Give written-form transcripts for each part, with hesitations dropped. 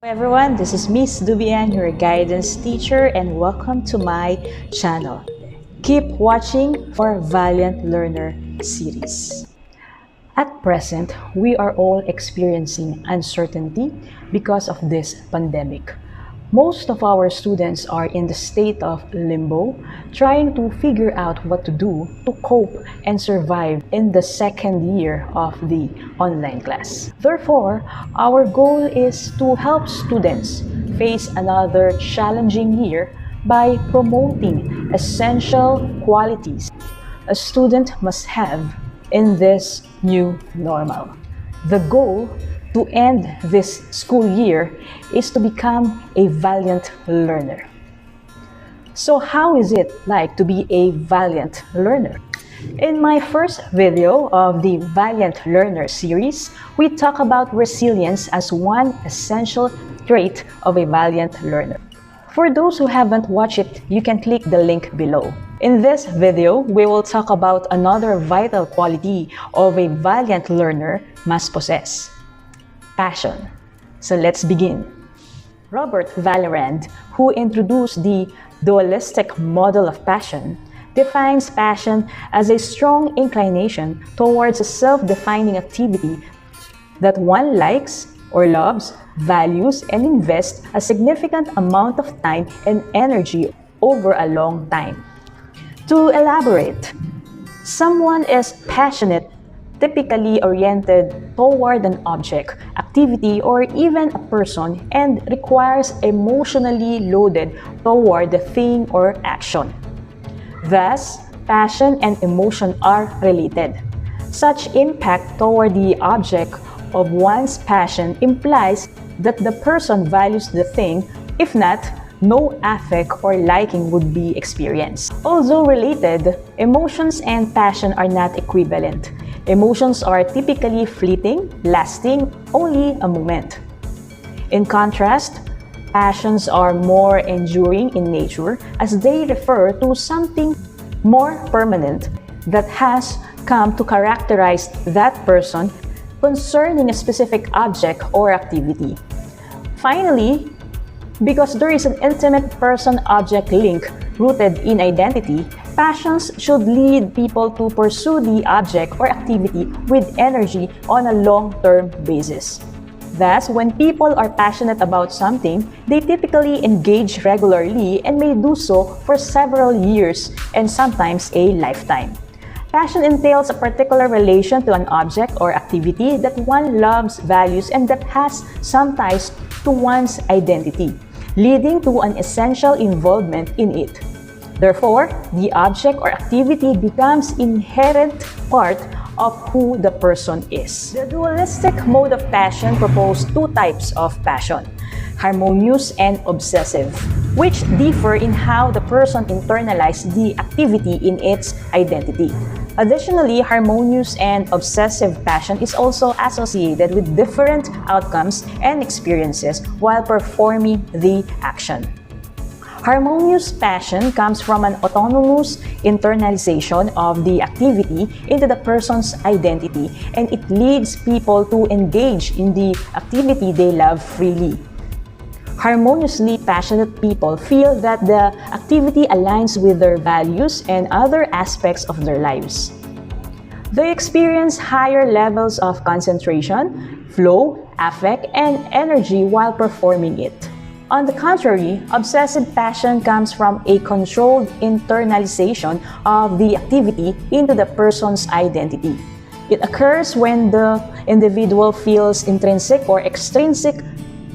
Everyone, this is MsDubhe, your guidance teacher, and welcome to my channel. Keep watching for Valiant Learner series. At present, we are all experiencing uncertainty because of this pandemic. Most of our students are in the state of limbo, trying to figure out what to do to cope and survive in the second year of the online class. Therefore, our goal is to help students face another challenging year by promoting essential qualities a student must have in this new normal. The goal to end this school year is to become a valiant learner. So how is it like to be a valiant learner? In my first video of the Valiant Learner series, we talk about resilience as one essential trait of a valiant learner. For those who haven't watched it, you can click the link below. In this video, we will talk about another vital quality of a valiant learner must possess: passion. So let's begin. Robert Valiant, who introduced the dualistic model of passion, defines passion as a strong inclination towards a self-defining activity that one likes or loves, values, and invests a significant amount of time and energy over a long time. To elaborate, someone is passionate, typically oriented toward an object, activity, or even a person, and requires emotionally loaded toward the thing or action. Thus, passion and emotion are related. Such impact toward the object of one's passion implies that the person values the thing. If not, no affect or liking would be experienced. Although related, emotions and passion are not equivalent. Emotions are typically fleeting, lasting only a moment. In contrast, passions are more enduring in nature as they refer to something more permanent that has come to characterize that person concerning a specific object or activity. Finally, because there is an intimate person-object link rooted in identity, passions should lead people to pursue the object or activity with energy on a long-term basis. Thus, when people are passionate about something, they typically engage regularly and may do so for several years and sometimes a lifetime. Passion entails a particular relation to an object or activity that one loves, values, and that has some ties to one's identity, leading to an essential involvement in it. Therefore, the object or activity becomes inherent part of who the person is. The dualistic mode of passion proposed two types of passion: harmonious and obsessive, which differ in how the person internalizes the activity in its identity. Additionally, harmonious and obsessive passion is also associated with different outcomes and experiences while performing the action. Harmonious passion comes from an autonomous internalization of the activity into the person's identity, and it leads people to engage in the activity they love freely. Harmoniously passionate people feel that the activity aligns with their values and other aspects of their lives. They experience higher levels of concentration, flow, affect, and energy while performing it. On the contrary, obsessive passion comes from a controlled internalization of the activity into the person's identity. It occurs when the individual feels intrinsic or extrinsic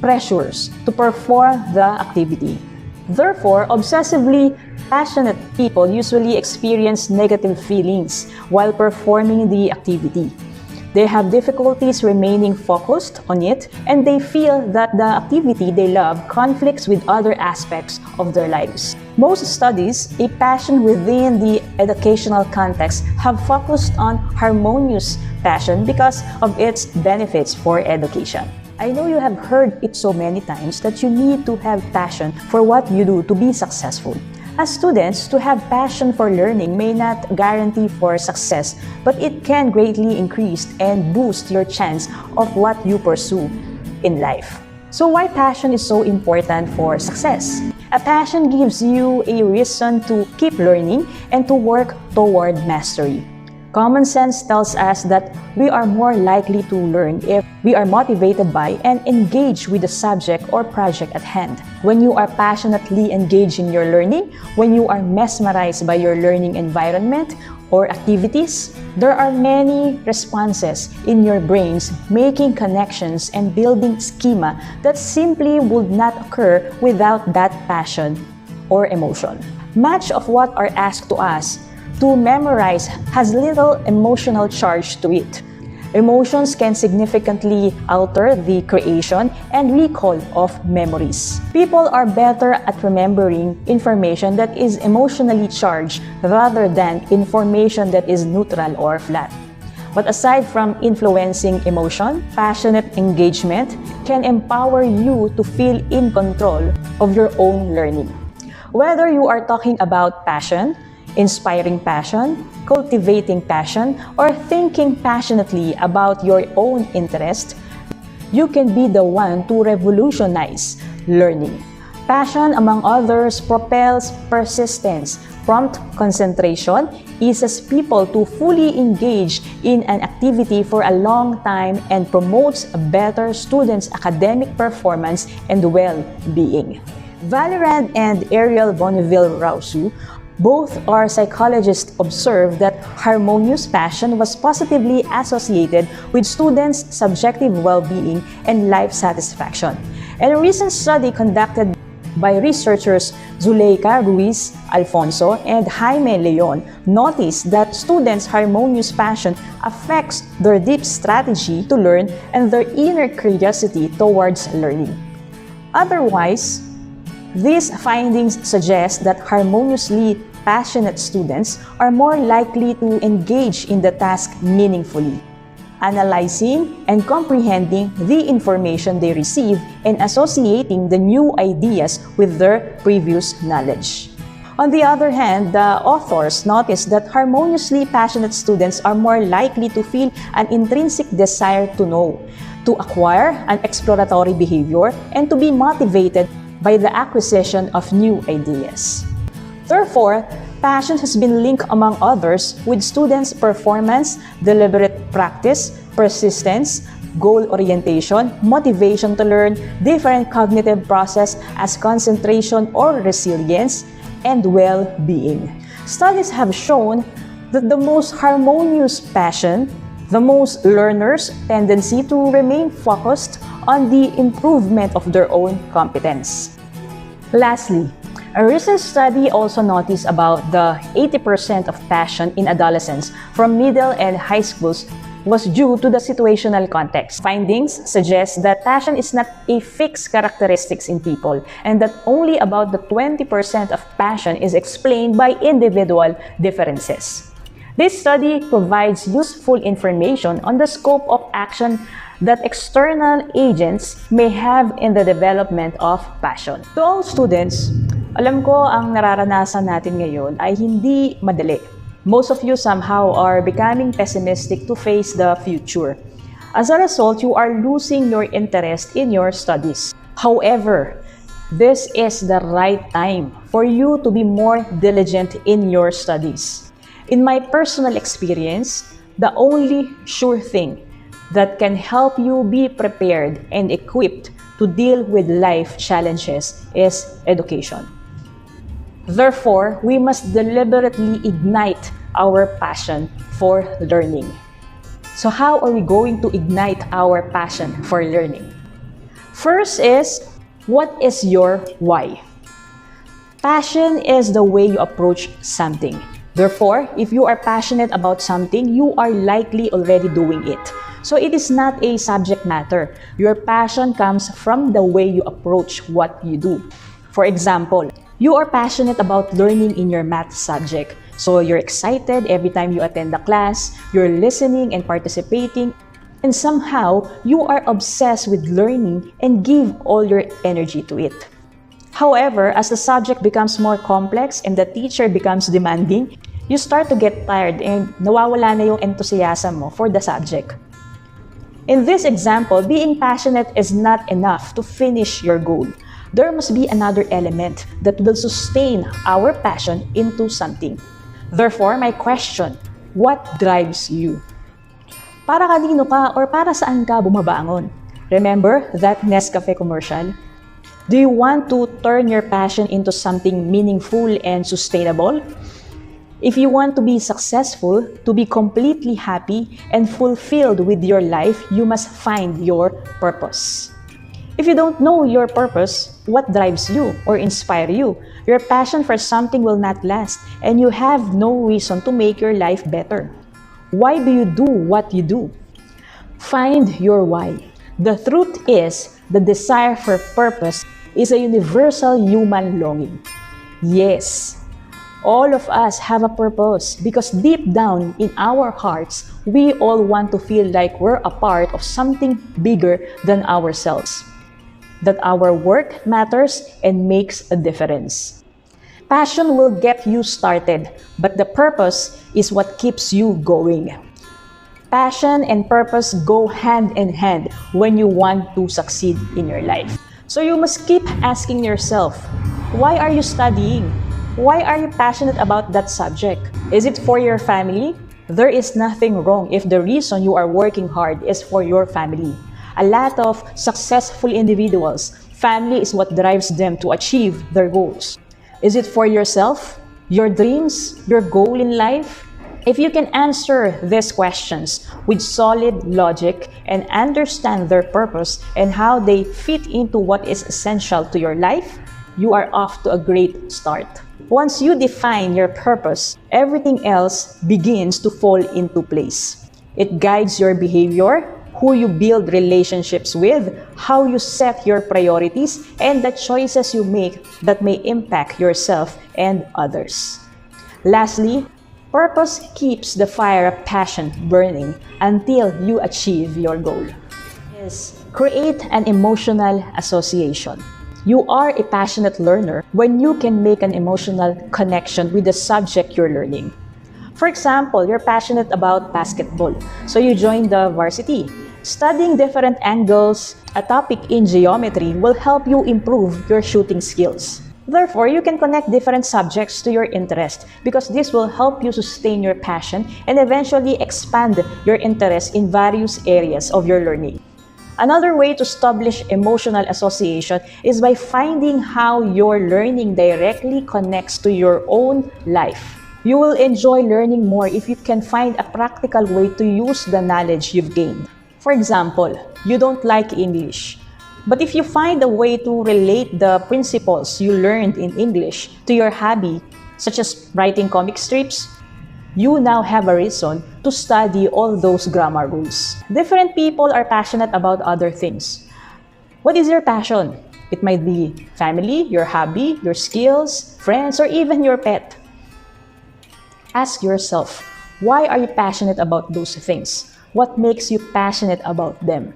pressures to perform the activity. Therefore, obsessively passionate people usually experience negative feelings while performing the activity. They have difficulties remaining focused on it, and they feel that the activity they love conflicts with other aspects of their lives. Most studies, a passion within the educational context, have focused on harmonious passion because of its benefits for education. I know you have heard it so many times that you need to have passion for what you do to be successful. As students, to have passion for learning may not guarantee for success, but it can greatly increase and boost your chance of what you pursue in life. So why passion is so important for success? A passion gives you a reason to keep learning and to work toward mastery. Common sense tells us that we are more likely to learn if we are motivated by and engaged with the subject or project at hand. When you are passionately engaged in your learning, when you are mesmerized by your learning environment or activities, there are many responses in your brains making connections and building schema that simply would not occur without that passion or emotion. Much of what are asked to us to memorize has little emotional charge to it. Emotions can significantly alter the creation and recall of memories. People are better at remembering information that is emotionally charged rather than information that is neutral or flat. But aside from influencing emotion, passionate engagement can empower you to feel in control of your own learning. Whether you are talking about passion, inspiring passion, cultivating passion, or thinking passionately about your own interest, you can be the one to revolutionize learning. Passion, among others, propels persistence, prompt concentration, eases people to fully engage in an activity for a long time, and promotes a better student's academic performance and well-being. Valiant and Ariel Bonneville-Rousseau, both our psychologists, observed that harmonious passion was positively associated with students' subjective well-being and life satisfaction. And a recent study conducted by researchers Zuleika Ruiz Alfonso and Jaime Leon noticed that students' harmonious passion affects their deep strategy to learn and their inner curiosity towards learning. Otherwise, these findings suggest that harmoniously passionate students are more likely to engage in the task meaningfully, analyzing and comprehending the information they receive and associating the new ideas with their previous knowledge. On the other hand, the authors noticed that harmoniously passionate students are more likely to feel an intrinsic desire to know, to acquire an exploratory behavior, and to be motivated by the acquisition of new ideas. Therefore, passion has been linked, among others, with students' performance, deliberate practice, persistence, goal orientation, motivation to learn, different cognitive process as concentration or resilience, and well-being. Studies have shown that the most harmonious passion, the most learners' tendency to remain focused on the improvement of their own competence. Lastly, a recent study also noticed about the 80% of passion in adolescents from middle and high schools was due to the situational context. Findings suggest that passion is not a fixed characteristic in people and that only about the 20% of passion is explained by individual differences. This study provides useful information on the scope of action that external agents may have in the development of passion. To all students, alam ko ang nararanasan natin ngayon ay hindi madali. Most of you somehow are becoming pessimistic to face the future. As a result, you are losing your interest in your studies. However, this is the right time for you to be more diligent in your studies. In my personal experience, the only sure thing that can help you be prepared and equipped to deal with life challenges is education. Therefore, we must deliberately ignite our passion for learning. So how are we going to ignite our passion for learning? First is, what is your why? Passion is the way you approach something. Therefore, if you are passionate about something, you are likely already doing it. So it is not a subject matter. Your passion comes from the way you approach what you do. For example, you are passionate about learning in your math subject. So you're excited every time you attend the class, you're listening and participating, and somehow you are obsessed with learning and give all your energy to it. However, as the subject becomes more complex and the teacher becomes demanding, you start to get tired and nawawala na yung enthusiasm mo for the subject. In this example, being passionate is not enough to finish your goal. There must be another element that will sustain our passion into something. Therefore, my question, what drives you? Para kanino ka or para saan ka bumabangon? Remember that Nescafe commercial? Do you want to turn your passion into something meaningful and sustainable? If you want to be successful, to be completely happy and fulfilled with your life, you must find your purpose. If you don't know your purpose, what drives you or inspire you, your passion for something will not last and you have no reason to make your life better. Why do you do what you do? Find your why. The truth is, the desire for purpose is a universal human longing. Yes, all of us have a purpose because deep down in our hearts, we all want to feel like we're a part of something bigger than ourselves. That our work matters and makes a difference. Passion will get you started, but the purpose is what keeps you going. Passion and purpose go hand in hand when you want to succeed in your life. So you must keep asking yourself, why are you studying? Why are you passionate about that subject? Is it for your family? There is nothing wrong if the reason you are working hard is for your family. A lot of successful individuals, family is what drives them to achieve their goals. Is it for yourself, your dreams, your goal in life? If you can answer these questions with solid logic and understand their purpose and how they fit into what is essential to your life, you are off to a great start. Once you define your purpose, everything else begins to fall into place. It guides your behavior, who you build relationships with, how you set your priorities, and the choices you make that may impact yourself and others. Lastly, purpose keeps the fire of passion burning until you achieve your goal. Yes, create an emotional association. You are a passionate learner when you can make an emotional connection with the subject you're learning. For example, you're passionate about basketball, so you join the varsity. Studying different angles, a topic in geometry will help you improve your shooting skills. Therefore, you can connect different subjects to your interest because this will help you sustain your passion and eventually expand your interest in various areas of your learning. Another way to establish emotional association is by finding how your learning directly connects to your own life. You will enjoy learning more if you can find a practical way to use the knowledge you've gained. For example, you don't like English. But if you find a way to relate the principles you learned in English to your hobby, such as writing comic strips, you now have a reason to study all those grammar rules. Different people are passionate about other things. What is your passion? It might be family, your hobby, your skills, friends, or even your pet. Ask yourself, why are you passionate about those things? What makes you passionate about them?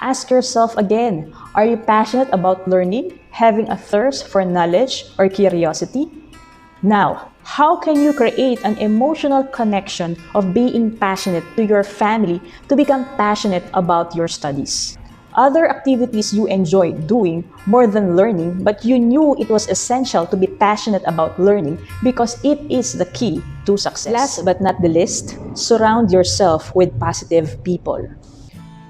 Ask yourself again, are you passionate about learning, having a thirst for knowledge or curiosity? Now, how can you create an emotional connection of being passionate to your family to become passionate about your studies? Other activities you enjoy doing more than learning, but you knew it was essential to be passionate about learning because it is the key to success. Last but not the least, surround yourself with positive people.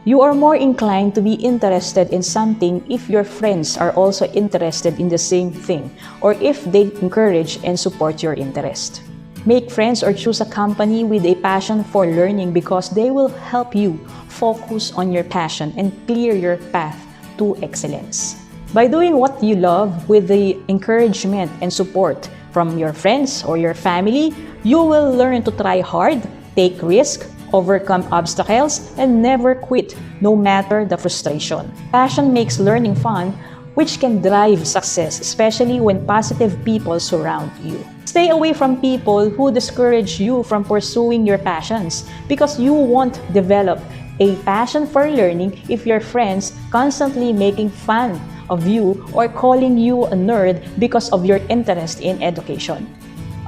You are more inclined to be interested in something if your friends are also interested in the same thing or if they encourage and support your interest. Make friends or choose a company with a passion for learning because they will help you focus on your passion and clear your path to excellence. By doing what you love with the encouragement and support from your friends or your family, you will learn to try hard, take risks, overcome obstacles, and never quit, no matter the frustration. Passion makes learning fun, which can drive success, especially when positive people surround you. Stay away from people who discourage you from pursuing your passions because you won't develop a passion for learning if your friends constantly making fun of you or calling you a nerd because of your interest in education.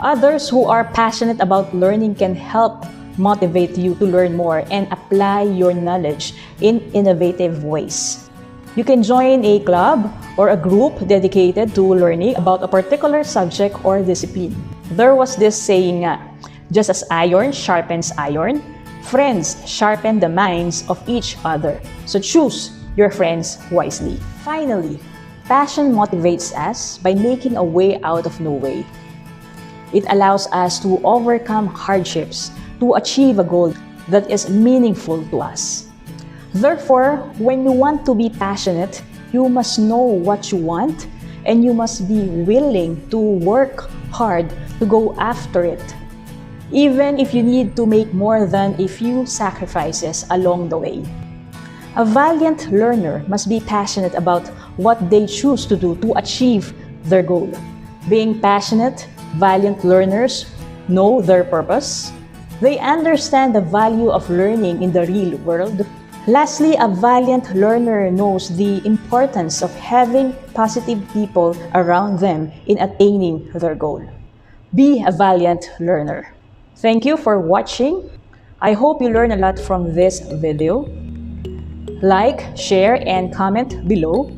Others who are passionate about learning can help motivate you to learn more and apply your knowledge in innovative ways. You can join a club or a group dedicated to learning about a particular subject or discipline. There was this saying, just as iron sharpens iron, friends sharpen the minds of each other. So choose your friends wisely. Finally, passion motivates us by making a way out of no way. It allows us to overcome hardships to achieve a goal that is meaningful to us. Therefore, when you want to be passionate, you must know what you want and you must be willing to work hard to go after it, even if you need to make more than a few sacrifices along the way. A valiant learner must be passionate about what they choose to do to achieve their goal. Being passionate, valiant learners know their purpose. They understand the value of learning in the real world. Lastly, a valiant learner knows the importance of having positive people around them in attaining their goal. Be a valiant learner. Thank you for watching. I hope you learned a lot from this video. Like, share, and comment below.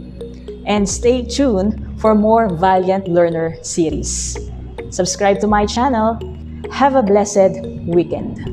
And stay tuned for more Valiant Learner series. Subscribe to my channel. Have a blessed weekend.